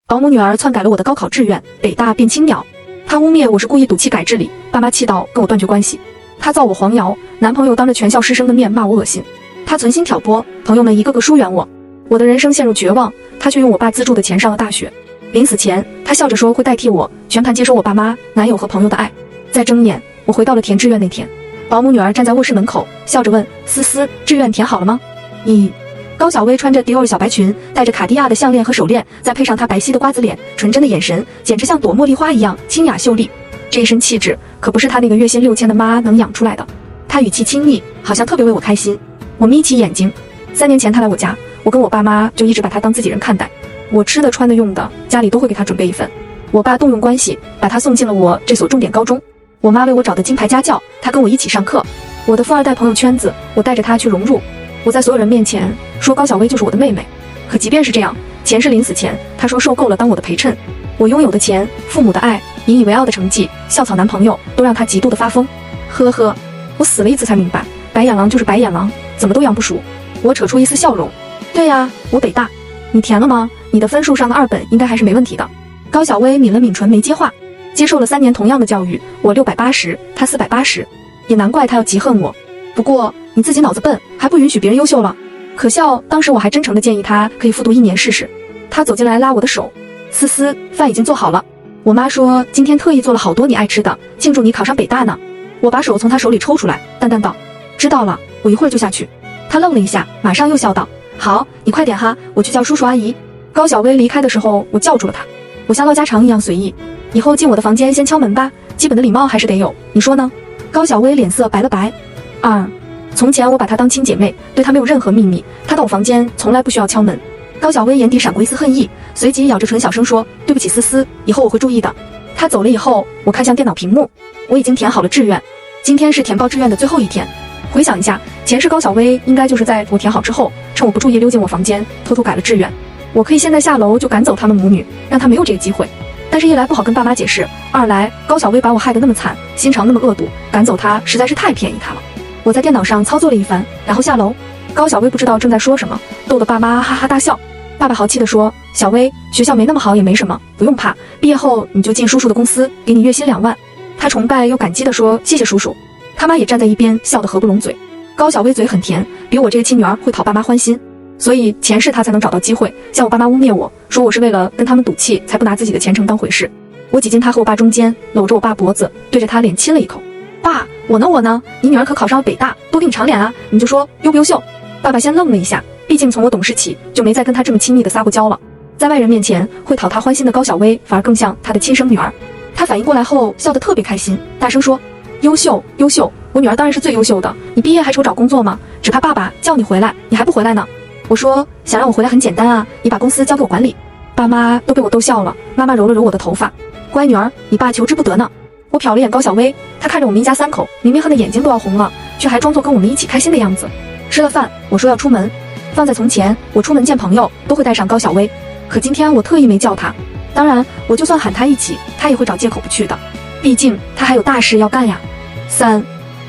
保姆女儿篡改了我的高考志愿，北大变青鸟。她污蔑我是故意赌气改制里，爸妈气到跟我断绝关系。她造我黄谣，男朋友当着全校师生的面骂我恶心。她存心挑拨，朋友们一个个疏远我。我的人生陷入绝望，她却用我爸资助的钱上了大学。临死前，她笑着说会代替我全盘接收我爸妈、男友和朋友的爱。在睁眼，我回到了填志愿那天，保姆女儿站在卧室门口，笑着问思思：“志愿填好了吗？”高小薇穿着迪奥小白裙，戴着卡地亚的项链和手链，再配上她白皙的瓜子脸、纯真的眼神，简直像朵茉莉花一样清雅秀丽。这一身气质可不是她那个月薪6000的妈能养出来的。她语气亲昵，好像特别为我开心。我眯起眼睛，3年前她来我家，我跟我爸妈就一直把她当自己人看待。我吃的穿的用的，家里都会给她准备一份。我爸动用关系把她送进了我这所重点高中。我妈为我找的金牌家教，她跟我一起上课。我的富二代朋友圈子，我带着她去融入。我在所有人面前说高小薇就是我的妹妹，可即便是这样，前世临死前她说受够了当我的陪衬。我拥有的钱、父母的爱、引以为傲的成绩、校草男朋友，都让她极度的发疯。呵呵，我死了一次才明白，白眼狼就是白眼狼，怎么都养不熟。我扯出一丝笑容，对呀，我北大。你填了吗？你的分数上个2本应该还是没问题的。高小薇抿了抿唇没接话。接受了3年同样的教育，我680，她480，也难怪她要极恨我。不过你自己脑子笨，还不允许别人优秀了。可笑，当时我还真诚地建议她可以复读1年试试。她走进来拉我的手，思思，饭已经做好了。我妈说今天特意做了好多你爱吃的，庆祝你考上北大呢。我把手从她手里抽出来，淡淡道：知道了，我一会儿就下去。她愣了一下，马上又笑道：好，你快点哈，我去叫叔叔阿姨。高小薇离开的时候，我叫住了她，我像唠家常一样随意。以后进我的房间先敲门吧，基本的礼貌还是得有，你说呢？高小薇脸色白了白。从前我把她当亲姐妹，对她没有任何秘密，她到我房间从来不需要敲门。高小薇眼底闪过一丝恨意，随即咬着唇小声说：对不起思思，以后我会注意的。她走了以后，我看向电脑屏幕，我已经填好了志愿，今天是填报志愿的最后一天。回想一下，前世高小薇应该就是在我填好之后，趁我不注意溜进我房间，偷偷改了志愿。我可以现在下楼就赶走他们母女，让她没有这个机会。但是一来不好跟爸妈解释，二来高小薇把我害得那么惨，心肠那么恶毒，赶走她实在是太便宜她了。我在电脑上操作了一番，然后下楼。高小薇不知道正在说什么，逗得爸妈哈哈大笑。爸爸豪气地说：小薇，学校没那么好也没什么，不用怕，毕业后你就进叔叔的公司，给你月薪2万。他崇拜又感激地说：谢谢叔叔。他妈也站在一边笑得合不拢嘴。高小薇嘴很甜，比我这个亲女儿会讨爸妈欢心，所以前世她才能找到机会向我爸妈污蔑我，说我是为了跟他们赌气才不拿自己的前程当回事。我挤进他和我爸中间，搂着我爸脖子，对着他脸亲了一口。爸，我呢？你女儿可考上了北大，多给你长脸啊，你就说优不优秀？爸爸先愣了一下，毕竟从我懂事起就没再跟他这么亲密的撒过娇了。在外人面前会讨他欢心的高小薇，反而更像他的亲生女儿。他反应过来后笑得特别开心，大声说：优秀，我女儿当然是最优秀的，你毕业还愁找工作吗？只怕爸爸叫你回来，你还不回来呢。我说想让我回来很简单啊，你把公司交给我管理。爸妈都被我逗笑了，妈妈揉了揉我的头发，乖女儿，你爸求之不得呢。我瞟了眼高小薇，她看着我们一家3口，明明恨得眼睛都要红了，却还装作跟我们一起开心的样子。吃了饭，我说要出门。放在从前，我出门见朋友都会带上高小薇，可今天我特意没叫她。当然，我就算喊她一起，她也会找借口不去的，毕竟她还有大事要干呀。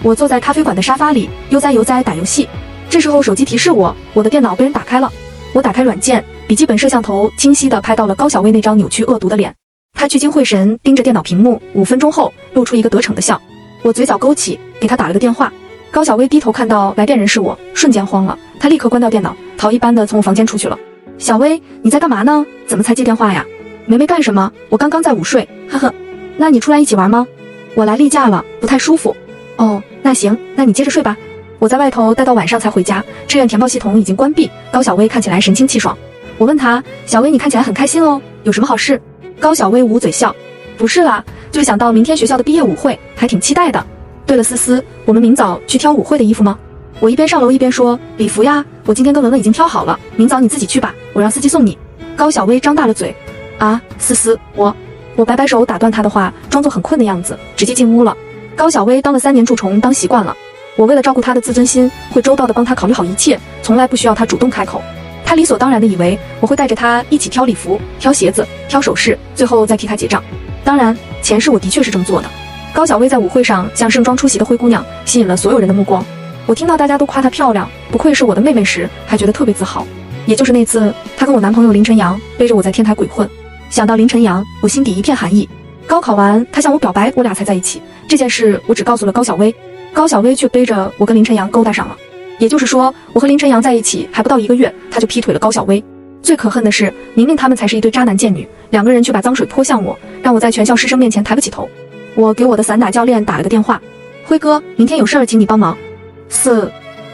我坐在咖啡馆的沙发里，悠哉打游戏。这时候手机提示我的电脑被人打开了。我打开软件，笔记本摄像头清晰地拍到了高小薇那张扭曲恶毒的脸。她聚精会神盯着电脑屏幕，5分钟后露出一个得逞的笑。我嘴角勾起，给她打了个电话。高小薇低头看到来电人是我，瞬间慌了，她立刻关掉电脑，逃一般的从我房间出去了。小薇，你在干嘛呢？怎么才接电话呀？没干什么，我刚在午睡，呵呵。那你出来一起玩吗？我来例假了，不太舒服。哦，那行，那你接着睡吧。我在外头待到晚上才回家，志愿填报系统已经关闭。高小薇看起来神清气爽。我问她：小薇，你看起来很开心哦，有什么好事？高小薇捂嘴笑：不是啦，就是想到明天学校的毕业舞会，还挺期待的。对了，思思，我们明早去挑舞会的衣服吗？我一边上楼一边说：礼服呀，我今天跟文文已经挑好了，明早你自己去吧，我让司机送你。高小薇张大了嘴：啊，思思，我摆摆手打断她的话，装作很困的样子，直接进屋了。高小薇当了3年蛀虫当习惯了，我为了照顾她的自尊心，会周到的帮她考虑好一切，从来不需要她主动开口。她理所当然的以为我会带着她一起挑礼服、挑鞋子、挑首饰，最后再替她结账。当然，前世我的确是这么做的。高小薇在舞会上像盛装出席的灰姑娘，吸引了所有人的目光。我听到大家都夸她漂亮，不愧是我的妹妹时，还觉得特别自豪。也就是那次，她跟我男朋友林晨阳背着我在天台鬼混。想到林晨阳，我心底一片寒意。高考完，他向我表白，我俩才在一起。这件事我只告诉了高小薇，高小薇却背着我跟林晨阳勾搭上了。也就是说，我和林晨阳在一起还不到1个月，他就劈腿了高小薇。最可恨的是，明明他们才是一对渣男贱女，两个人却把脏水泼向我，让我在全校师生面前抬不起头。我给我的散打教练打了个电话，辉哥，明天有事儿，请你帮忙。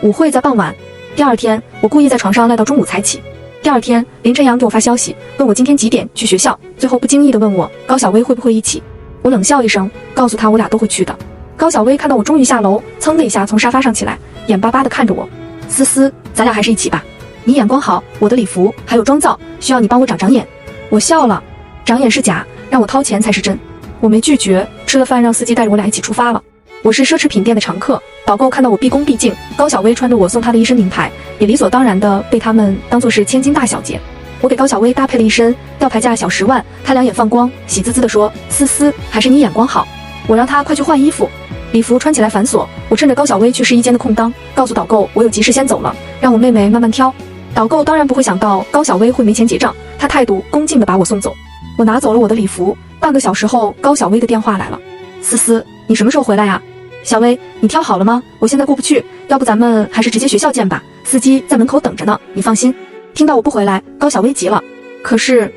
舞会在傍晚。第二天，我故意在床上赖到中午才起。第二天，林晨阳给我发消息，问我今天几点去学校，最后不经意地问我高小薇会不会一起。我冷笑一声，告诉他我俩都会去的。高小薇看到我终于下楼，噌的一下从沙发上起来，眼巴巴地看着我，思思，咱俩还是一起吧。你眼光好，我的礼服还有妆造需要你帮我长眼。我笑了，长眼是假，让我掏钱才是真。我没拒绝，吃了饭让司机带着我俩一起出发了。我是奢侈品店的常客，导购看到我毕恭毕敬，高小薇穿着我送她的一身名牌，也理所当然的被他们当作是千金大小姐。我给高小薇搭配了一身吊牌价小10万，她两眼放光，喜滋滋地说：思思，还是你眼光好。我让她快去换衣服，礼服穿起来繁琐，我趁着高小薇去试衣间的空当，告诉导购我有急事先走了，让我妹妹慢慢挑。导购当然不会想到高小薇会没钱结账，她态度恭敬地把我送走。我拿走了我的礼服，半个小时后，高小薇的电话来了：思思，你什么时候回来呀？小薇，你挑好了吗？我现在过不去，要不咱们还是直接学校见吧，司机在门口等着呢，你放心。听到我不回来，高小薇急了，可是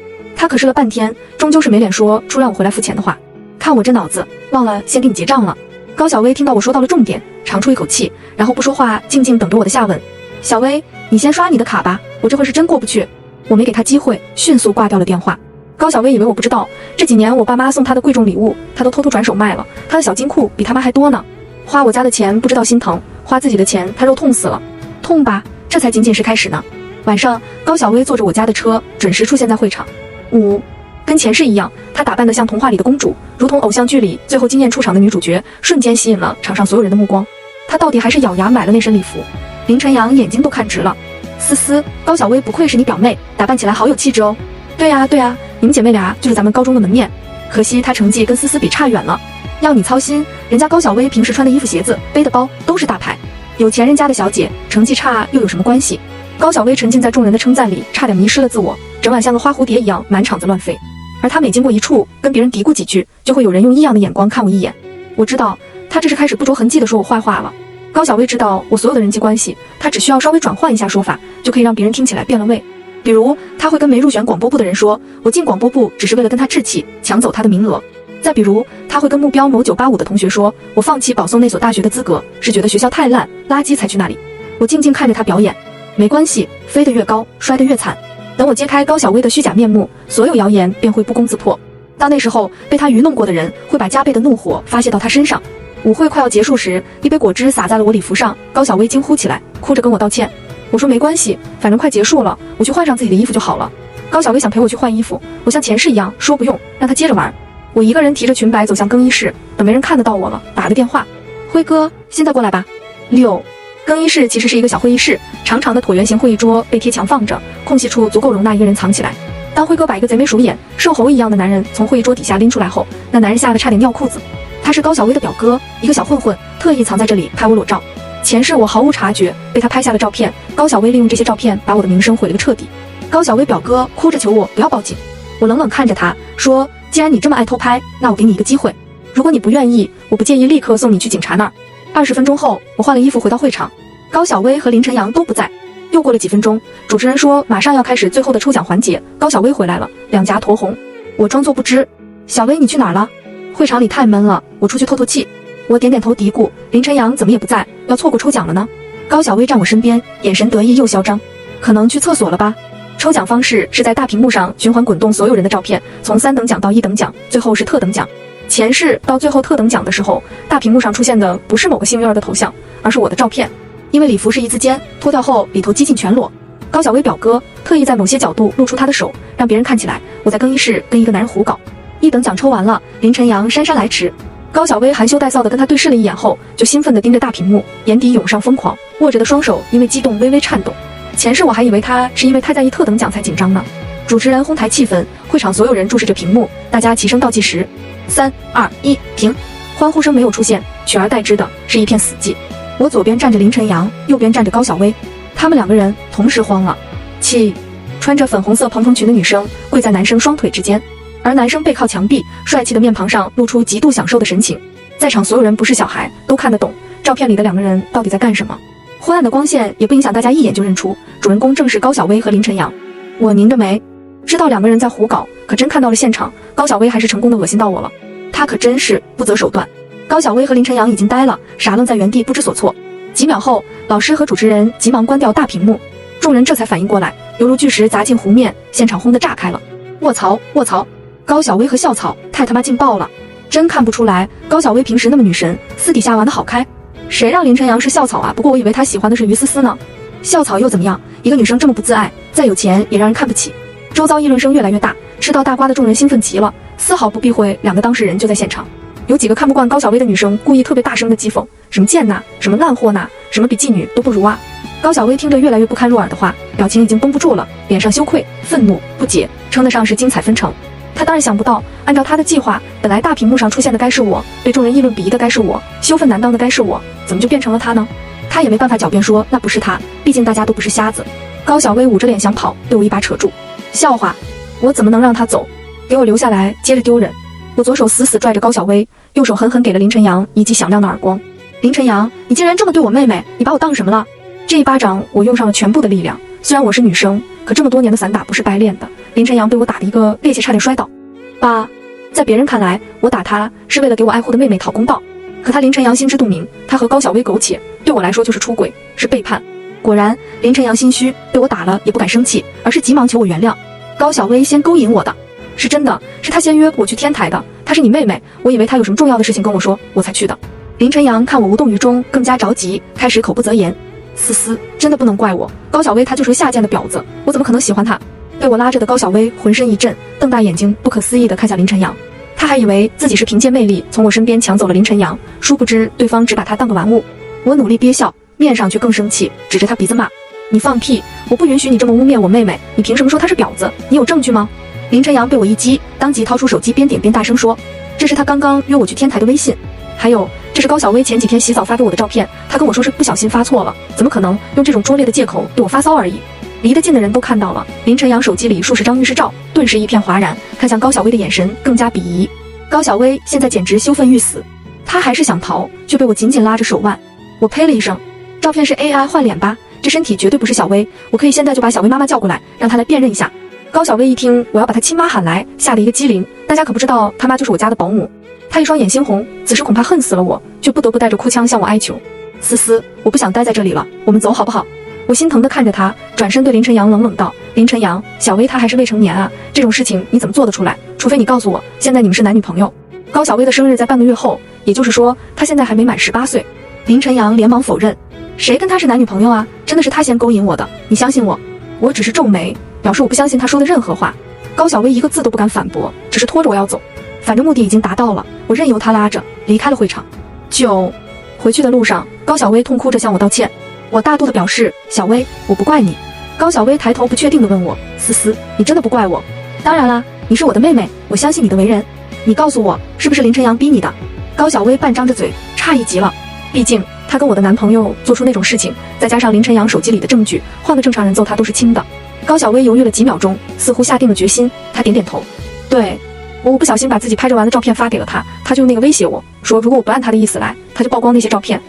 了半天，终究是没脸说出让我回来付钱的话。看我这脑子，忘了先给你结账了。高小薇听到我说到了重点，长出一口气，然后不说话，静静等着我的下文。小薇，你先刷你的卡吧，我这会是真过不去。我没给她机会，迅速挂掉了电话。高小薇以为我不知道，这几年我爸妈送她的贵重礼物，她都偷偷转手卖了，她的小金库比她妈还多呢。花我家的钱不知道心疼，花自己的钱她肉痛死了。痛吧，这才仅仅是开始呢。晚上，高小薇坐着我家的车，准时出现在会场。跟前世一样，她打扮得像童话里的公主，如同偶像剧里最后惊艳出场的女主角，瞬间吸引了场上所有人的目光。她到底还是咬牙买了那身礼服。林晨阳眼睛都看直了，思思，高小薇不愧是你表妹，打扮起来好有气质哦。对呀，你们姐妹俩就是咱们高中的门面，可惜她成绩跟思思比差远了。要你操心，人家高小薇平时穿的衣服、鞋子、背的包都是大牌，有钱人家的小姐成绩差又有什么关系？高小薇沉浸在众人的称赞里，差点迷失了自我，整晚像个花蝴蝶一样满场子乱飞。而她每经过一处，跟别人嘀咕几句，就会有人用异样的眼光看我一眼。我知道她这是开始不着痕迹地说我坏话了。高小薇知道我所有的人际关系，她只需要稍微转换一下说法，就可以让别人听起来变了味。比如她会跟没入选广播部的人说，我进广播部只是为了跟他置气，抢走他的名额。再比如她会跟目标某985的同学说，我放弃保送那所大学的资格，是觉得学校太烂，垃圾才去那里。我静静看着她表演，没关系，飞得越高，摔得越惨。等我揭开高小薇的虚假面目，所有谣言便会不攻自破。到那时候，被她愚弄过的人会把加倍的怒火发泄到她身上。舞会快要结束时，一杯果汁洒在了我礼服上，高小薇惊呼起来，哭着跟我道歉。我说没关系，反正快结束了，我去换上自己的衣服就好了。高小薇想陪我去换衣服，我像前世一样说不用，让她接着玩。我一个人提着裙摆走向更衣室，等没人看得到我了，打了个电话，辉哥，现在过来吧。更衣室其实是一个小会议室，长长的椭圆形会议桌被贴墙放着，空隙处足够容纳一个人藏起来。当辉哥把一个贼眉鼠眼、瘦猴一样的男人从会议桌底下拎出来后，那男人吓得差点尿裤子。他是高小薇的表哥，一个小混混，特意藏在这里拍我裸照。前世我毫无察觉，被他拍下了照片，高小薇利用这些照片把我的名声毁了个彻底。高小薇表哥哭着求我不要报警，我冷冷看着他说，既然你这么爱偷拍，那我给你一个机会，如果你不愿意，我不介意立刻送你去警察那儿。20分钟后，我换了衣服回到会场，高小薇和林晨阳都不在。又过了几分钟，主持人说马上要开始最后的抽奖环节，高小薇回来了，两颊酡红。我装作不知，小薇你去哪儿了？会场里太闷了，我出去透透气。我点点头嘀咕，林晨阳怎么也不在，要错过抽奖了呢？高小薇站我身边，眼神得意又嚣张，可能去厕所了吧。抽奖方式是在大屏幕上循环滚动所有人的照片，从3等奖到1等奖，最后是特等奖。前世到最后特等奖的时候，大屏幕上出现的不是某个幸运儿的头像，而是我的照片。因为礼服是一字肩，脱掉后里头几近全裸。高小薇表哥特意在某些角度露出他的手，让别人看起来我在更衣室跟一个男人胡搞。1等奖抽完了，林晨阳姗姗来迟。高小薇含羞带臊地跟他对视了一眼后，就兴奋地盯着大屏幕，眼底涌上疯狂，握着的双手因为激动微微颤抖。前世我还以为他是因为太在意特等奖才紧张呢。主持人哄抬气氛，会场所有人注视着屏幕，大家齐声倒计时，3、2、1，停！欢呼声没有出现，取而代之的是一片死寂。我左边站着林晨阳，右边站着高小薇，他们2个人同时慌了，气穿着粉红色蓬蓬裙的女生跪在男生双腿之间，而男生背靠墙壁，帅气的面庞上露出极度享受的神情。在场所有人不是小孩都看得懂照片里的两个人到底在干什么。昏暗的光线也不影响大家一眼就认出主人公正是高晓薇和林晨阳。我拧着眉，知道两个人在胡搞，可真看到了现场，高晓薇还是成功的恶心到我了。她可真是不择手段。高晓薇和林晨阳已经呆了，傻愣在原地不知所措。几秒后，老师和主持人急忙关掉大屏幕，众人这才反应过来，犹如巨石砸进湖面，现场轰得炸开了。卧槽卧槽，高晓薇和校草太他妈劲爆了！真看不出来高晓薇平时那么女神，私底下玩得好开。谁让林晨阳是校草啊？不过我以为他喜欢的是于思思呢。校草又怎么样？一个女生这么不自爱，再有钱也让人看不起。周遭议论声越来越大，吃到大瓜的众人兴奋极了，丝毫不避讳两个当事人就在现场。有几个看不惯高晓薇的女生故意特别大声的讥讽，什么贱呐，什么烂货呐，什么比妓女都不如啊。高晓薇听着越来越不堪入耳的话，表情已经绷不住了，脸上羞愧、愤怒、不解，称得上是精彩纷呈。他当然想不到，按照他的计划，本来大屏幕上出现的该是我，被众人议论鄙夷的该是我，羞愤难当的该是我，怎么就变成了他呢？他也没办法狡辩说那不是他，毕竟大家都不是瞎子。高晓薇捂着脸想跑，被我一把扯住。笑话，我怎么能让他走？给我留下来，接着丢人。我左手死死拽着高晓薇，右手狠狠给了林晨阳一记响亮的耳光。林晨阳，你竟然这么对我妹妹，你把我当什么了？这一巴掌我用上了全部的力量，虽然我是女生，可这么多年的散打不是白练的。林晨阳被我打的一个趔趄，差点摔倒。爸，在别人看来，我打他是为了给我爱护的妹妹讨公道，可他林晨阳心知肚明，他和高晓薇苟且，对我来说就是出轨，是背叛。果然，林晨阳心虚，被我打了也不敢生气，而是急忙求我原谅。高晓薇先勾引我的，是真的，是他先约我去天台的，她是你妹妹，我以为她有什么重要的事情跟我说，我才去的。林晨阳看我无动于衷，更加着急，开始口不择言。思思，真的不能怪我，高晓薇她就是个下贱的婊子，我怎么可能喜欢她？被我拉着的高晓薇浑身一震，瞪大眼睛，不可思议地看向林晨阳。她还以为自己是凭借魅力从我身边抢走了林晨阳，殊不知对方只把她当个玩物。我努力憋笑，面上却更生气，指着她鼻子骂：你放屁！我不允许你这么污蔑我妹妹，你凭什么说她是婊子？你有证据吗？林晨阳被我一激，当即掏出手机边点边大声说：这是他刚刚约我去天台的微信，还有这是高晓薇前几天洗澡发给我的照片，他跟我说是不小心发错了，怎么可能用这种拙劣的借口对我发骚而已。离得近的人都看到了，林晨阳手机里数十张浴室照，顿时一片哗然，看向高晓薇的眼神更加鄙夷。高晓薇现在简直羞愤欲死，她还是想逃，却被我紧紧拉着手腕。我呸了一声，照片是 AI 换脸吧？这身体绝对不是小薇，我可以现在就把小薇妈妈叫过来，让她来辨认一下。高晓薇一听我要把她亲妈喊来，吓得一个机灵，大家可不知道她妈就是我家的保姆。她一双眼猩红，此时恐怕恨死了我，却不得不带着哭腔向我哀求：思思，我不想待在这里了，我们走好不好？我心疼地看着他，转身对林晨阳冷冷道：林晨阳，小薇她还是未成年啊，这种事情你怎么做得出来？除非你告诉我，现在你们是男女朋友。高晓薇的生日在半个月后，也就是说她现在还没满18岁。林晨阳连忙否认：谁跟她是男女朋友啊？真的是她先勾引我的，你相信我？我只是皱眉，表示我不相信他说的任何话。高晓薇一个字都不敢反驳，只是拖着我要走。反正目的已经达到了，我任由他拉着离开了会场。回去的路上，高晓薇痛哭着向我道歉。我大度地表示：小薇，我不怪你。高晓薇抬头不确定地问我：思思，你真的不怪我？当然啦，你是我的妹妹，我相信你的为人。你告诉我，是不是林晨阳逼你的？高晓薇半张着嘴，诧异极了。毕竟她跟我的男朋友做出那种事情，再加上林晨阳手机里的证据，换个正常人揍她都是轻的。高晓薇犹豫了几秒钟，似乎下定了决心，她点点头：对，我不小心把自己拍着玩的照片发给了他，他就用那个威胁我说，如果我不按他的意思来，他就曝光那些照片。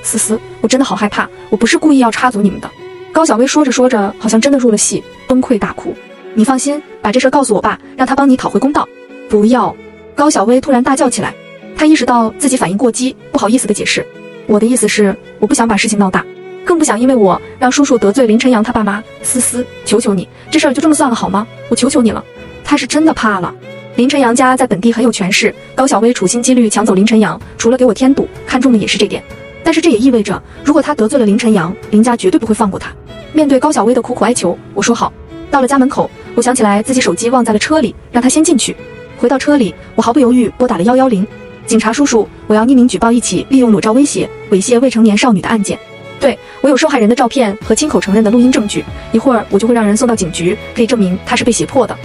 思思，我真的好害怕，我不是故意要插足你们的。高晓薇说着说着，好像真的入了戏，崩溃大哭。你放心，把这事告诉我爸，让他帮你讨回公道。不要！高晓薇突然大叫起来，她意识到自己反应过激，不好意思地解释：我的意思是，我不想把事情闹大，更不想因为我让叔叔得罪林晨阳他爸妈。思思，求求你，这事儿就这么算了好吗？我求求你了。他是真的怕了。林晨阳家在本地很有权势，高晓薇处心积虑抢走林晨阳，除了给我添堵，看中的也是这点。但是这也意味着，如果他得罪了林晨阳，林家绝对不会放过他。面对高晓薇的苦苦哀求，我说好。到了家门口，我想起来自己手机忘在了车里，让他先进去。回到车里，我毫不犹豫拨打了110。警察叔叔，我要匿名举报一起利用裸照威胁、猥亵未成年少女的案件。对，我有受害人的照片和亲口承认的录音证据，一会儿我就会让人送到警局，可以证明他是被胁迫的。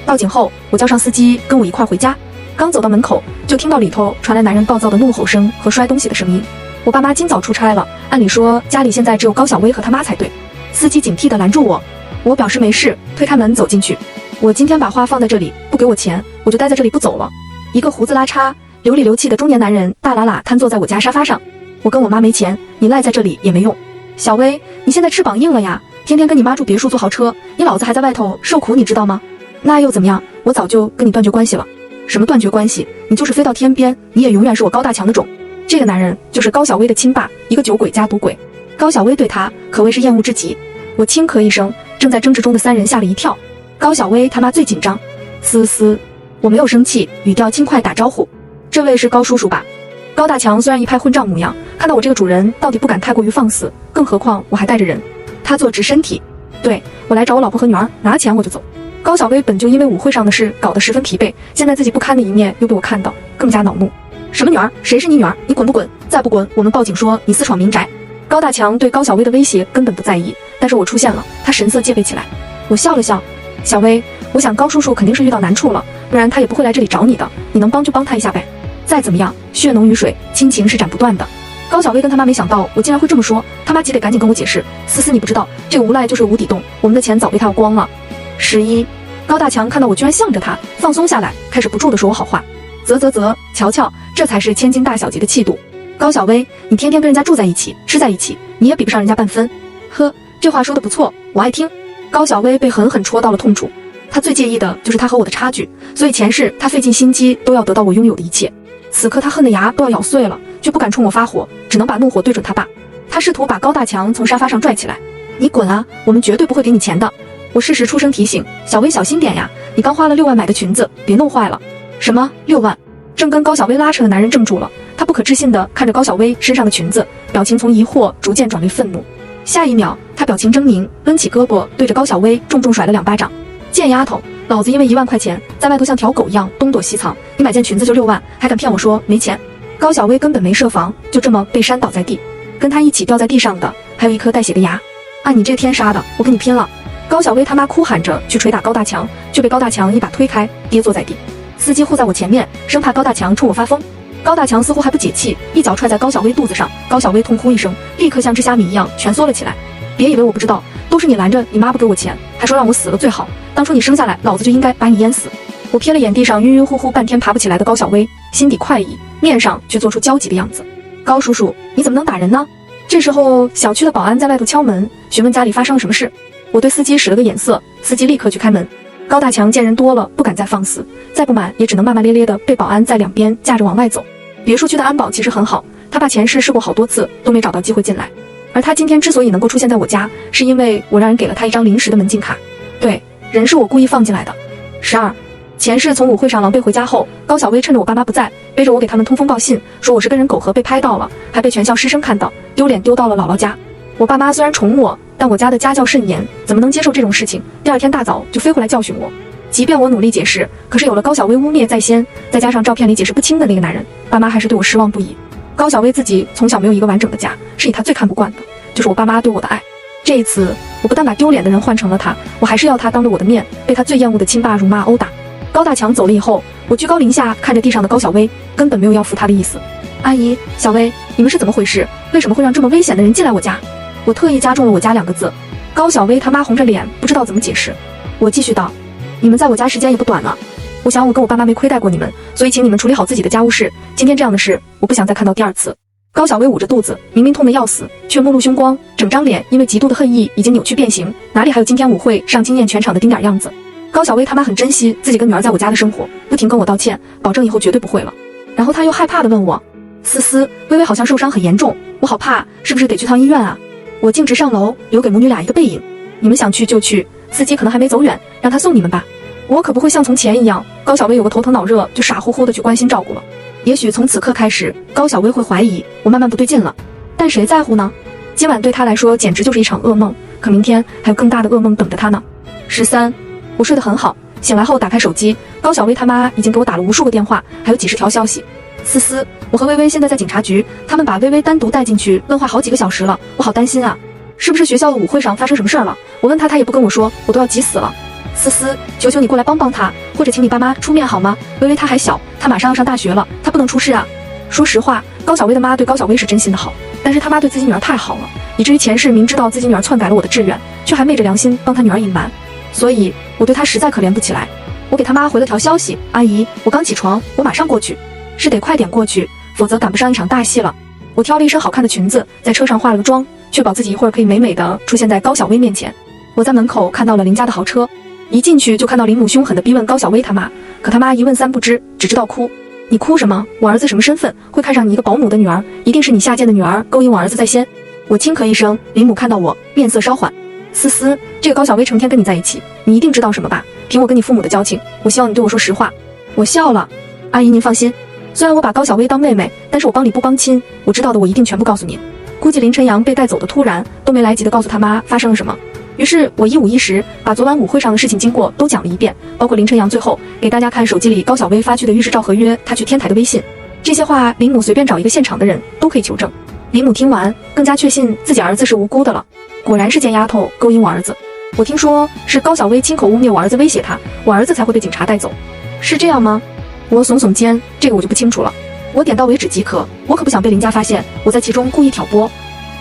到警后，我叫上司机跟我一块回家。刚走到门口，就听到里头传来男人暴躁的怒吼声和摔东西的声音。我爸妈今早出差了，按理说家里现在只有高晓薇和他妈才对。司机警惕地拦住我：我表示没事，推开门走进去。我今天把花放在这里，不给我钱，我就待在这里不走了。一个胡子拉碴、流里流气的中年男人大喇喇瘫坐在我家沙发上。我跟我妈没钱，你赖在这里也没用。小薇，你现在翅膀硬了呀，天天跟你妈住别墅坐豪车，你老子还在外头受苦，你知道吗？那又怎么样？我早就跟你断绝关系了。什么断绝关系？你就是飞到天边，你也永远是我高大强的种。这个男人就是高小薇的亲爸，一个酒鬼加赌鬼。高小薇对他可谓是厌恶至极。我轻咳一声，正在争执中的三人吓了一跳。高小薇他妈最紧张。嘶嘶，我没有生气，语调轻快打招呼。这位是高叔叔吧？高大强虽然一派混账模样，看到我这个主人到底不敢太过于放肆，更何况我还带着人。他坐直身体，对，我来找我老婆和女儿，拿了钱我就走。高小薇本就因为舞会上的事搞得十分疲惫，现在自己不堪的一面又被我看到，更加恼怒。什么女儿？谁是你女儿？你滚不滚？再不滚，我们报警说你私闯民宅。高大强对高小薇的威胁根本不在意，但是我出现了，他神色戒备起来。我笑了笑，小薇，我想高叔叔肯定是遇到难处了，不然他也不会来这里找你的，你能帮就帮他一下呗。再怎么样，血浓于水，亲情是斩不断的。高小薇跟他妈没想到我竟然会这么说，他妈急得赶紧跟我解释，思思你不知道，这个无赖就是无底洞，我们的钱早被他要光了。11，高大强看到我居然向着他，放松下来，开始不住地说我好话。啧，瞧瞧，这才是千金大小姐的气度。高小薇，你天天跟人家住在一起，吃在一起，你也比不上人家半分。呵，这话说得不错，我爱听。高小薇被狠狠戳到了痛处，她最介意的就是他和我的差距，所以前世她费尽心机都要得到我拥有的一切。此刻他恨得牙都要咬碎了，却不敢冲我发火，只能把怒火对准他爸。他试图把高大强从沙发上拽起来，你滚啊，我们绝对不会给你钱的。我适时出声提醒，小薇小心点呀，你刚花了6万买的裙子，别弄坏了。什么6万？正跟高小薇拉扯的男人怔住了，他不可置信地看着高小薇身上的裙子，表情从疑惑逐渐转为愤怒。下一秒，他表情狰狞，抡起胳膊对着高小薇重重甩了2巴掌。贱丫头，老子因为1万块钱在外头像条狗一样东躲西藏，你买件裙子就6万，还敢骗我说没钱？高小薇根本没设防，就这么被扇倒在地。跟他一起掉在地上的还有一颗带血的牙。你这天杀的，我跟你拼了！高小薇他妈哭喊着去捶打高大强，却被高大强一把推开，跌坐在地。司机护在我前面，生怕高大强冲我发疯。高大强似乎还不解气，一脚踹在高小薇肚子上，高小薇痛哭一声，立刻像只虾米一样蜷缩了起来。别以为我不知道，都是你拦着你妈不给我钱，还说让我死了最好。当初你生下来，老子就应该把你淹死。我瞥了眼地上晕晕乎乎半天爬不起来的高小薇，心底快意，面上却做出焦急的样子。高叔叔，你怎么能打人呢？这时候，小区的保安在外头敲门，询问家里发生了什么事。我对司机使了个眼色，司机立刻去开门。高大强见人多了，不敢再放肆，再不满也只能骂骂咧咧的被保安在两边架着往外走。别墅区的安保其实很好，他爸前世试过好多次，都没找到机会进来。而他今天之所以能够出现在我家，是因为我让人给了他一张临时的门禁卡。对，人是我故意放进来的。12，前世从舞会上狼狈回家后，高小薇趁着我爸妈不在，背着我给他们通风报信，说我是跟人苟合被拍到了，还被全校师生看到，丢脸丢到了姥姥家。我爸妈虽然宠我，但我家的家教甚严，怎么能接受这种事情？第二天大早就飞回来教训我。即便我努力解释，可是有了高小薇污蔑在先，再加上照片里解释不清的那个男人，爸妈还是对我失望不已。高小薇自己从小没有一个完整的家，是以她最看不惯的就是我爸妈对我的爱。这一次，我不但把丢脸的人换成了他，我还是要他当着我的面被他最厌恶的亲爸辱骂殴打。高大强走了以后，我居高临下看着地上的高小薇，根本没有要扶他的意思。阿姨，小薇，你们是怎么回事？为什么会让这么危险的人进来我家？我特意加重了我家2个字。高小薇他妈红着脸，不知道怎么解释。我继续道，你们在我家时间也不短了，我想我跟我爸妈没亏待过你们，所以请你们处理好自己的家务事。今天这样的事，我不想再看到第二次。高小薇捂着肚子，明明痛得要死，却目露凶光，整张脸因为极度的恨意已经扭曲变形，哪里还有今天舞会上惊艳全场的丁点样子？高小薇他妈很珍惜自己跟女儿在我家的生活，不停跟我道歉，保证以后绝对不会了。然后他又害怕地问我，思思，微微好像受伤很严重，我好怕，是不是得去趟医院啊？我径直上楼，留给母女俩一个背影。你们想去就去，司机可能还没走远，让他送你们吧。我可不会像从前一样，高小薇有个头疼脑热就傻乎乎的去关心照顾了。也许从此刻开始，高小薇会怀疑我慢慢不对劲了，但谁在乎呢？今晚对她来说简直就是一场噩梦，可明天还有更大的噩梦等着她呢。13，我睡得很好，醒来后打开手机，高小薇他妈已经给我打了无数个电话，还有几十条消息。思思，我和薇薇现在在警察局，他们把薇薇单独带进去问话好几个小时了，我好担心啊，是不是学校的舞会上发生什么事儿了？我问他也不跟我说，我都要急死了。思思，求求你过来帮帮他，或者请你爸妈出面好吗？薇薇她还小，她马上要上大学了，她不能出事啊。说实话，高小薇的妈对高小薇是真心的好，但是他妈对自己女儿太好了，以至于前世明知道自己女儿篡改了我的志愿，却还昧着良心帮他女儿隐瞒，所以我对他实在可怜不起来。我给他妈回了条消息，阿姨，我刚起床，我马上过去。是得快点过去，否则赶不上一场大戏了。我挑了一身好看的裙子，在车上化了个妆，确保自己一会儿可以美美的出现在高小薇面前。我在门口看到了林家的豪车，一进去就看到林母凶狠地逼问高小薇他妈，可他妈一问三不知，只知道哭。你哭什么？我儿子什么身份？会看上你一个保姆的女儿？一定是你下贱的女儿勾引我儿子在先。我轻咳一声，林母看到我，面色稍缓。思思，这个高小薇成天跟你在一起，你一定知道什么吧？凭我跟你父母的交情，我希望你对我说实话。我笑了，阿姨您放心，虽然我把高小薇当妹妹，但是我帮理不帮亲，我知道的我一定全部告诉您。估计林晨阳被带走的突然，都没来及的告诉他妈发生了什么。于是我一五一十把昨晚舞会上的事情经过都讲了一遍，包括林晨阳最后给大家看手机里高小薇发去的预示照和约他去天台的微信。这些话林母随便找一个现场的人都可以求证。林母听完更加确信自己儿子是无辜的了，果然是贱丫头勾引我儿子。我听说是高小薇亲口污蔑我儿子，威胁他，我儿子才会被警察带走，是这样吗？我耸耸肩，这个我就不清楚了，我点到为止即可，我可不想被林家发现我在其中故意挑拨。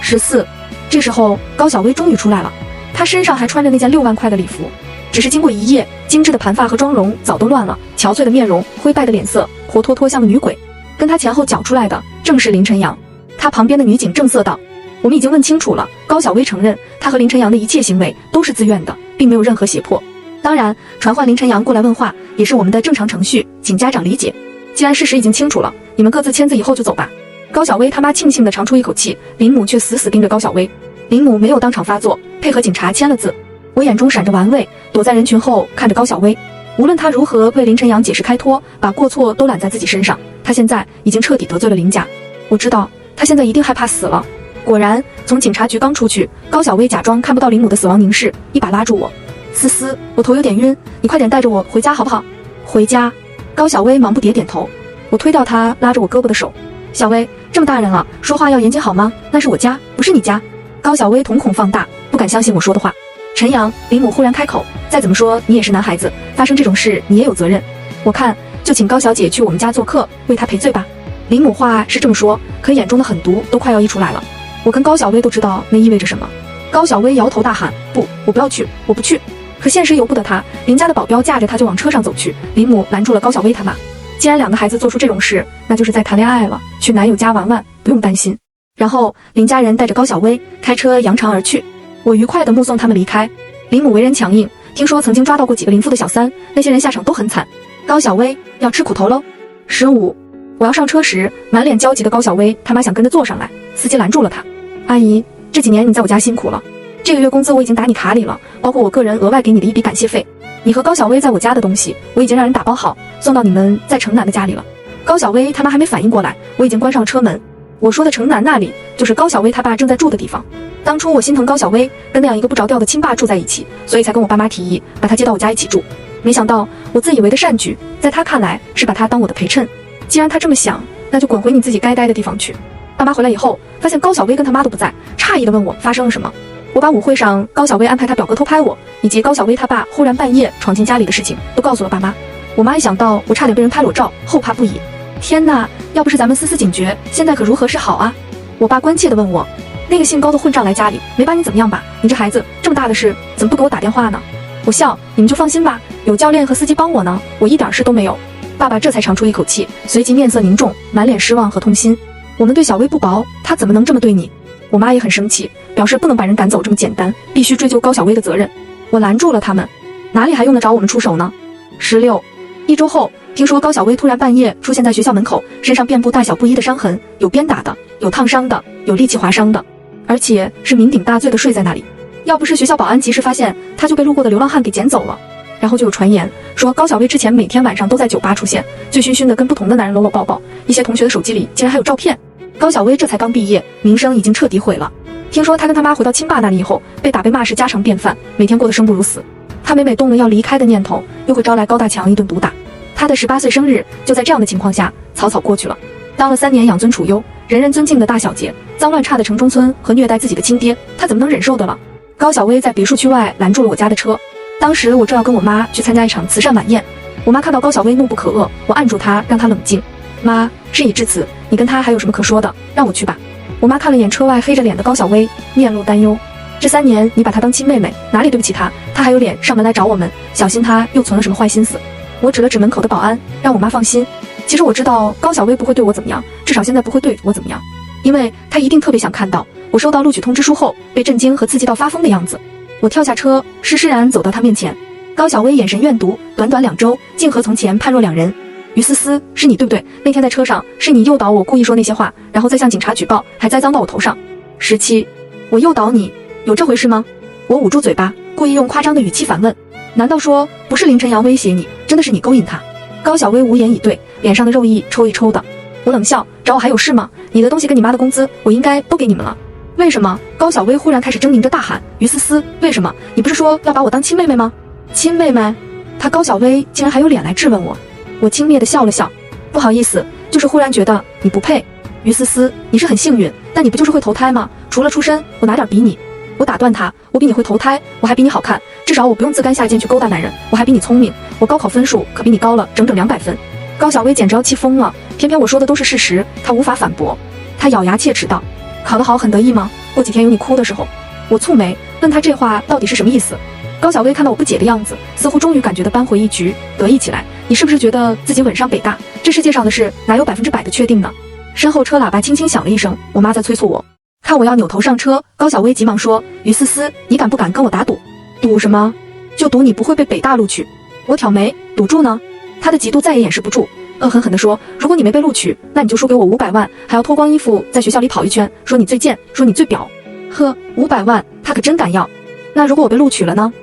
14，这时候高小薇终于出来了，她身上还穿着那件6万块的礼服，只是经过一夜，精致的盘发和妆容早都乱了，憔悴的面容，灰败的脸色，活脱脱像个女鬼。跟她前后搅出来的正是林晨阳。她旁边的女警正色道，我们已经问清楚了，高小薇承认她和林晨阳的一切行为都是自愿的，并没有任何胁迫。当然传唤林晨阳过来问话也是我们的正常程序，请家长理解。既然事实已经清楚了，你们各自签字以后就走吧。高小薇他妈庆幸地长出一口气，林母却死死盯着高小薇。林母没有当场发作，配合警察签了字。我眼中闪着玩味，躲在人群后看着高小薇。无论她如何为林晨阳解释开脱，把过错都揽在自己身上，她现在已经彻底得罪了林家。我知道她现在一定害怕死了。果然，从警察局刚出去，高小薇假装看不到林母的死亡凝视，一把拉住我。思思，我头有点晕，你快点带着我回家好不好？回家。高小薇忙不迭点头。我推掉她拉着我胳膊的手。小薇，这么大人了，说话要严谨好吗？那是我家，不是你家。高小薇瞳孔放大，不敢相信我说的话。陈阳，林母忽然开口，再怎么说你也是男孩子，发生这种事你也有责任。我看就请高小姐去我们家做客，为她赔罪吧。林母话是这么说，可眼中的狠毒都快要溢出来了。我跟高小薇都知道那意味着什么。高小薇摇头大喊，不，我不要去，我不去。可现实由不得她，林家的保镖架着她就往车上走去。林母拦住了高小薇他妈，既然两个孩子做出这种事，那就是在谈恋爱了，去男友家玩玩，不用担心。然后林家人带着高小薇开车扬长而去，我愉快地目送他们离开。林母为人强硬，听说曾经抓到过几个林父的小三，那些人下场都很惨。高小薇要吃苦头喽。15，我要上车时，满脸焦急的高小薇他妈想跟着坐上来，司机拦住了她。阿姨，这几年你在我家辛苦了，这个月工资我已经打你卡里了，包括我个人额外给你的一笔感谢费。你和高小薇在我家的东西，我已经让人打包好，送到你们在城南的家里了。高小薇他妈还没反应过来，我已经关上了车门。我说的城南那里，就是高小薇他爸正在住的地方。当初我心疼高小薇跟那样一个不着调的亲爸住在一起，所以才跟我爸妈提议把他接到我家一起住。没想到我自以为的善举，在他看来是把他当我的陪衬。既然他这么想，那就滚回你自己该待的地方去。爸妈回来以后，发现高小薇跟他妈都不在，诧异地问我发生了什么。我把舞会上高小薇安排他表哥偷拍我，以及高小薇他爸忽然半夜闯进家里的事情都告诉了爸妈。我妈一想到我差点被人拍裸照，后怕不已。天哪，要不是咱们思思警觉，现在可如何是好啊？我爸关切地问我，那个姓高的混账来家里，没把你怎么样吧？你这孩子这么大的事，怎么不给我打电话呢？我笑，你们就放心吧，有教练和司机帮我呢，我一点事都没有。爸爸这才长出一口气，随即面色凝重，满脸失望和痛心。我们对小薇不薄，她怎么能这么对你？我妈也很生气，表示不能把人赶走这么简单，必须追究高小薇的责任。我拦住了他们，哪里还用得着我们出手呢？16，一周后，听说高小薇突然半夜出现在学校门口，身上遍布大小不一的伤痕，有鞭打的，有烫伤的，有利器划伤的，而且是酩酊大醉的睡在那里。要不是学校保安及时发现，她就被路过的流浪汉给捡走了。然后就有传言说高小薇之前每天晚上都在酒吧出现，醉醺醺的跟不同的男人搂搂抱抱，一些同学的手机里竟然还有照片。高小薇这才刚毕业，名声已经彻底毁了。听说她跟她妈回到亲爸那里以后，被打被骂是家常便饭，每天过得生不如死。她每每动了要离开的念头，又会招来高大强一顿毒打。她的18岁生日就在这样的情况下草草过去了。当了3年养尊处优、人人尊敬的大小姐，脏乱差的城中村和虐待自己的亲爹，她怎么能忍受的了？高小薇在别墅区外拦住了我家的车。当时我正要跟我妈去参加一场慈善晚宴，我妈看到高小薇怒不可遏，我按住她，让她冷静。妈，事已至此，你跟她还有什么可说的？让我去吧。我妈看了眼车外黑着脸的高小薇，面露担忧。这3年你把她当亲妹妹，哪里对不起她？她还有脸上门来找我们，小心她又存了什么坏心思。我指了指门口的保安，让我妈放心。其实我知道高小薇不会对我怎么样，至少现在不会对我怎么样，因为她一定特别想看到我收到录取通知书后被震惊和刺激到发疯的样子。我跳下车，施施然走到她面前。高小薇眼神怨毒，短短2周，竟和从前判若两人。于思思，是你对不对？那天在车上是你诱导我故意说那些话，然后再向警察举报，还栽赃到我头上。17，我诱导你，有这回事吗？我捂住嘴巴，故意用夸张的语气反问。难道说不是林晨阳威胁你，真的是你勾引他？高小薇无言以对，脸上的肉意抽一抽的。我冷笑，找我还有事吗？你的东西跟你妈的工资，我应该都给你们了。为什么？高小薇忽然开始狰狞着大喊。于思思，为什么？你不是说要把我当亲妹妹吗？亲妹妹？她高小薇竟然还有脸来质问我。我轻蔑地笑了笑，不好意思，就是忽然觉得你不配。于思思，你是很幸运，但你不就是会投胎吗？除了出身，我哪点比你？我打断他，我比你会投胎，我还比你好看，至少我不用自甘下贱去勾搭男人，我还比你聪明，我高考分数可比你高了整整200分。高小薇简直要气疯了，偏偏我说的都是事实，她无法反驳。她咬牙切齿道：考得好很得意吗？过几天有你哭的时候。我蹙眉，问她这话到底是什么意思。高小薇看到我不解的样子，似乎终于感觉到扳回一局，得意起来。你是不是觉得自己稳上北大？这世界上的事哪有100%的确定呢？身后车喇叭轻轻响了一声，我妈在催促我。看我要扭头上车，高小薇急忙说：于思思，你敢不敢跟我打赌？赌什么？就赌你不会被北大录取。我挑眉，赌注呢？她的嫉妒再也掩饰不住，恶狠狠地说：如果你没被录取，那你就输给我500万，还要脱光衣服在学校里跑一圈，说你最贱，说你最婊。呵，500万，她可真敢要。那如果我被录取了呢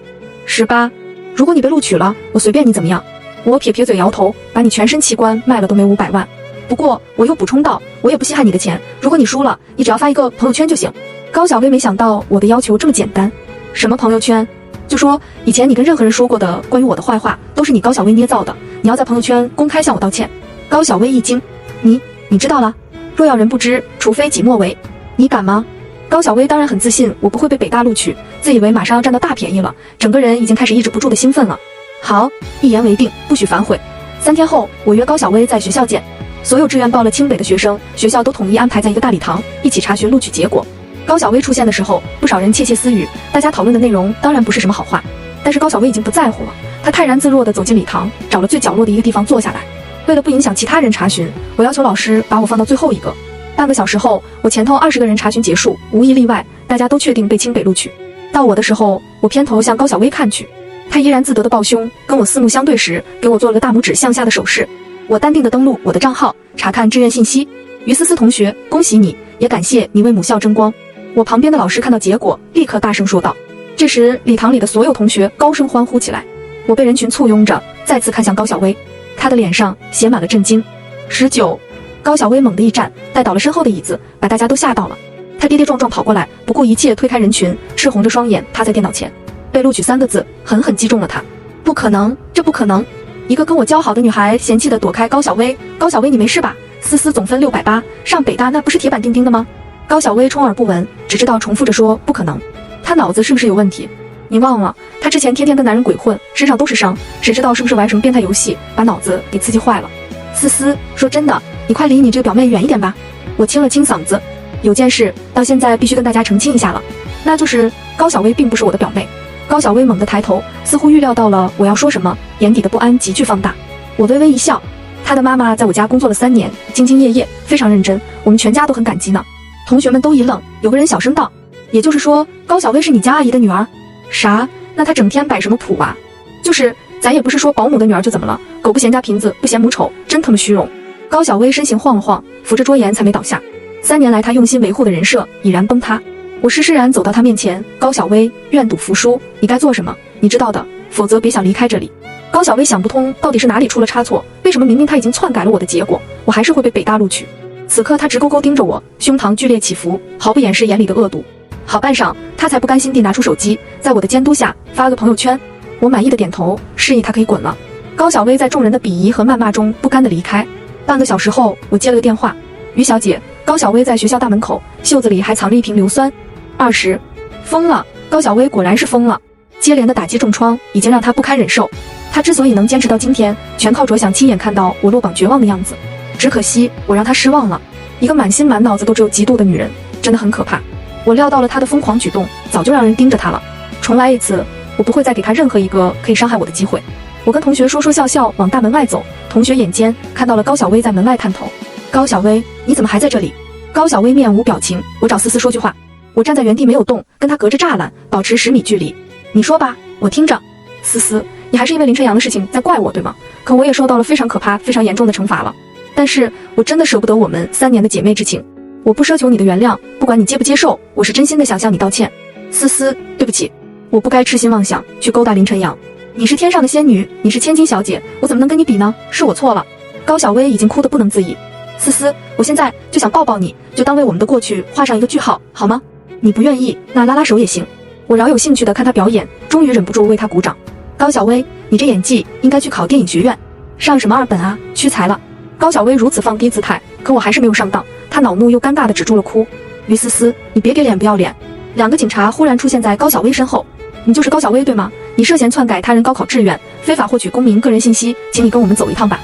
？18，如果你被录取了，我随便你怎么样。我撇撇嘴摇头，把你全身器官卖了都没500万。不过我又补充道，我也不稀罕你的钱，如果你输了，你只要发一个朋友圈就行。高小薇没想到我的要求这么简单。什么朋友圈？就说以前你跟任何人说过的关于我的坏话都是你高小薇捏造的，你要在朋友圈公开向我道歉。高小薇一惊，你知道了？若要人不知，除非己莫为。你敢吗？高小薇当然很自信我不会被北大录取，自以为马上要占到大便宜了，整个人已经开始抑制不住的兴奋了。好，一言为定，不许反悔。3天后，我约高小薇在学校见。所有志愿报了清北的学生，学校都统一安排在一个大礼堂，一起查询录取结果。高小薇出现的时候，不少人窃窃私语，大家讨论的内容当然不是什么好话。但是高小薇已经不在乎了，她泰然自若地走进礼堂，找了最角落的一个地方坐下来。为了不影响其他人查询，我要求老师把我放到最后一个。半个小时后，我前头20个人查询结束，无一例外，大家都确定被清北录取。到我的时候，我偏头向高小薇看去，她怡然自得地抱胸，跟我四目相对时，给我做了个大拇指向下的手势。我淡定地登录我的账号，查看志愿信息。于思思同学，恭喜你，也感谢你为母校争光。我旁边的老师看到结果，立刻大声说道。这时，礼堂里的所有同学高声欢呼起来。我被人群簇拥着，再次看向高小薇，她的脸上写满了震惊。19，高小薇猛地一站，带倒了身后的椅子，把大家都吓到了。她跌跌撞撞跑过来，不顾一切推开人群，赤红着双眼趴在电脑前。被录取3个字狠狠击中了她。不可能，这不可能！一个跟我交好的女孩嫌弃地躲开高小薇。高小薇，你没事吧？思思总分680，上北大那不是铁板钉钉的吗？高小薇充耳不闻，只知道重复着说不可能。她脑子是不是有问题？你忘了，她之前天天跟男人鬼混，身上都是伤，谁知道是不是玩什么变态游戏，把脑子给刺激坏了。思思，说真的，你快离你这个表妹远一点吧。我清了清嗓子，有件事到现在必须跟大家澄清一下了，那就是高小薇并不是我的表妹。高小薇猛地抬头，似乎预料到了我要说什么，眼底的不安急剧放大。我微微一笑，她的妈妈在我家工作了3年，兢兢业业，非常认真，我们全家都很感激呢。同学们都一愣，有个人小声道：也就是说，高小薇是你家阿姨的女儿？啥？那她整天摆什么谱啊？就是咱也不是说保姆的女儿就怎么了，狗不嫌家贫子，不嫌母丑，真他妈虚荣。高小薇身形晃了晃，扶着桌沿才没倒下。3年来她用心维护的人设已然崩塌。我施施然走到她面前，高小薇，愿赌服输，你该做什么？你知道的，否则别想离开这里。高小薇想不通到底是哪里出了差错，为什么明明她已经篡改了我的结果，我还是会被北大录取。此刻她直勾勾盯着我，胸膛剧烈起伏，毫不掩饰眼里的恶毒。好半晌，她才不甘心地拿出手机，在我的监督下发了个朋友圈。我满意的点头，示意她可以滚了。高小薇在众人的鄙夷和谩骂中不甘地离开。半个小时后，我接了个电话，于小姐，高小薇在学校大门口，袖子里还藏着一瓶硫酸。20，疯了！高小薇果然是疯了。接连的打击重创已经让她不堪忍受。她之所以能坚持到今天，全靠着想亲眼看到我落榜绝望的样子。只可惜我让她失望了。一个满心满脑子都只有嫉妒的女人，真的很可怕。我料到了他的疯狂举动，早就让人盯着他了。重来一次，我不会再给他任何一个可以伤害我的机会。我跟同学说说笑笑往大门外走，同学眼尖看到了高小薇在门外探头。高小薇，你怎么还在这里？高小薇面无表情，我找思思说句话。我站在原地没有动，跟他隔着栅栏保持10米距离。你说吧，我听着。思思，你还是因为林晨阳的事情在怪我对吗？可我也受到了非常可怕、非常严重的惩罚了。但是我真的舍不得我们3年的姐妹之情，我不奢求你的原谅，不管你接不接受，我是真心的想向你道歉。思思，对不起，我不该痴心妄想去勾搭林晨阳。你是天上的仙女，你是千金小姐，我怎么能跟你比呢？是我错了。高小薇已经哭得不能自已。思思，我现在就想抱抱你，就当为我们的过去画上一个句号，好吗？你不愿意，那拉拉手也行。我饶有兴趣地看他表演，终于忍不住为他鼓掌。高小薇，你这演技应该去考电影学院，上什么2本啊？屈才了。高小薇如此放低姿态，可我还是没有上当。她恼怒又尴尬地止住了哭。于思思，你别给脸不要脸。2个警察忽然出现在高小薇身后。你就是高小薇对吗？你涉嫌篡改他人高考志愿，非法获取公民个人信息，请你跟我们走一趟吧。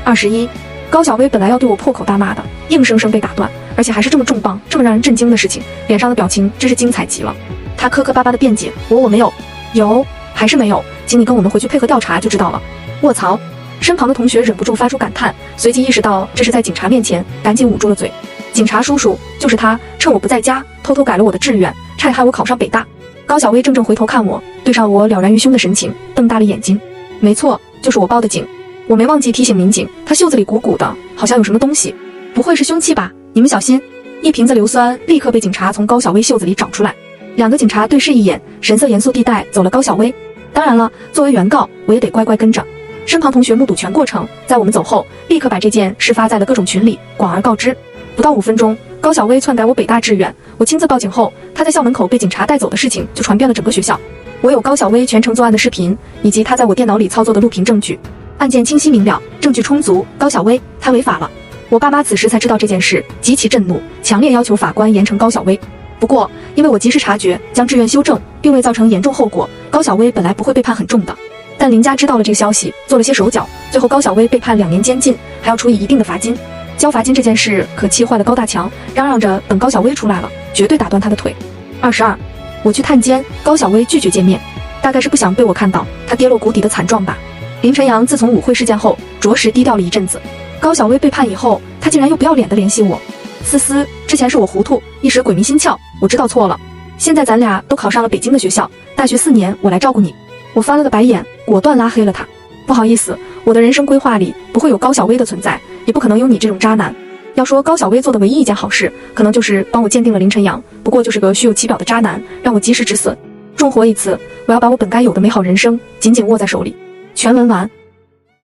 21。高小薇本来要对我破口大骂的，硬生生被打断，而且还是这么重磅、这么让人震惊的事情，脸上的表情真是精彩极了。他磕磕巴巴的辩解，我没有。有还是没有？请你跟我们回去配合调查就知道了。卧槽！身旁的同学忍不住发出感叹，随即意识到这是在警察面前，赶紧捂住了嘴。警察叔叔，就是他，趁我不在家，偷偷改了我的志愿，差点害我考上北大。高小薇正回头看我，对上我了然于胸的神情，瞪大了眼睛。没错，就是我报的警。我没忘记提醒民警，他袖子里鼓鼓的，好像有什么东西，不会是凶器吧？你们小心！一瓶子硫酸立刻被警察从高小薇袖子里找出来。2个警察对视一眼，神色严肃地带走了高小薇。当然了，作为原告，我也得乖乖跟着。身旁同学目睹全过程，在我们走后，立刻把这件事发在了各种群里，广而告之。不到5分钟，高小薇篡改我北大志愿，我亲自报警后，她在校门口被警察带走的事情就传遍了整个学校。我有高小薇全程作案的视频，以及她在我电脑里操作的录屏证据，案件清晰明了，证据充足。高小薇，她违法了。我爸妈此时才知道这件事，极其震怒，强烈要求法官严惩高小薇。不过，因为我及时察觉，将志愿修正，并未造成严重后果，高小薇本来不会被判很重的。但林家知道了这个消息，做了些手脚，最后高小薇被判2年监禁，还要处以一定的罚金。交罚金这件事可气坏了高大强，嚷嚷着等高小薇出来了，绝对打断她的腿。22，我去探监，高小薇拒绝见面，大概是不想被我看到她跌落谷底的惨状吧。林晨阳自从舞会事件后，着实低调了一阵子。高小薇被判以后，他竟然又不要脸地联系我。思思，之前是我糊涂，一时鬼迷心窍，我知道错了。现在咱俩都考上了北京的学校，大学4年我来照顾你。我翻了个白眼，果断拉黑了他。不好意思，我的人生规划里不会有高小薇的存在，也不可能有你这种渣男。要说高小薇做的唯一一件好事，可能就是帮我鉴定了林晨阳，不过就是个虚有其表的渣男，让我及时止损。重活一次，我要把我本该有的美好人生紧紧握在手里。全文完。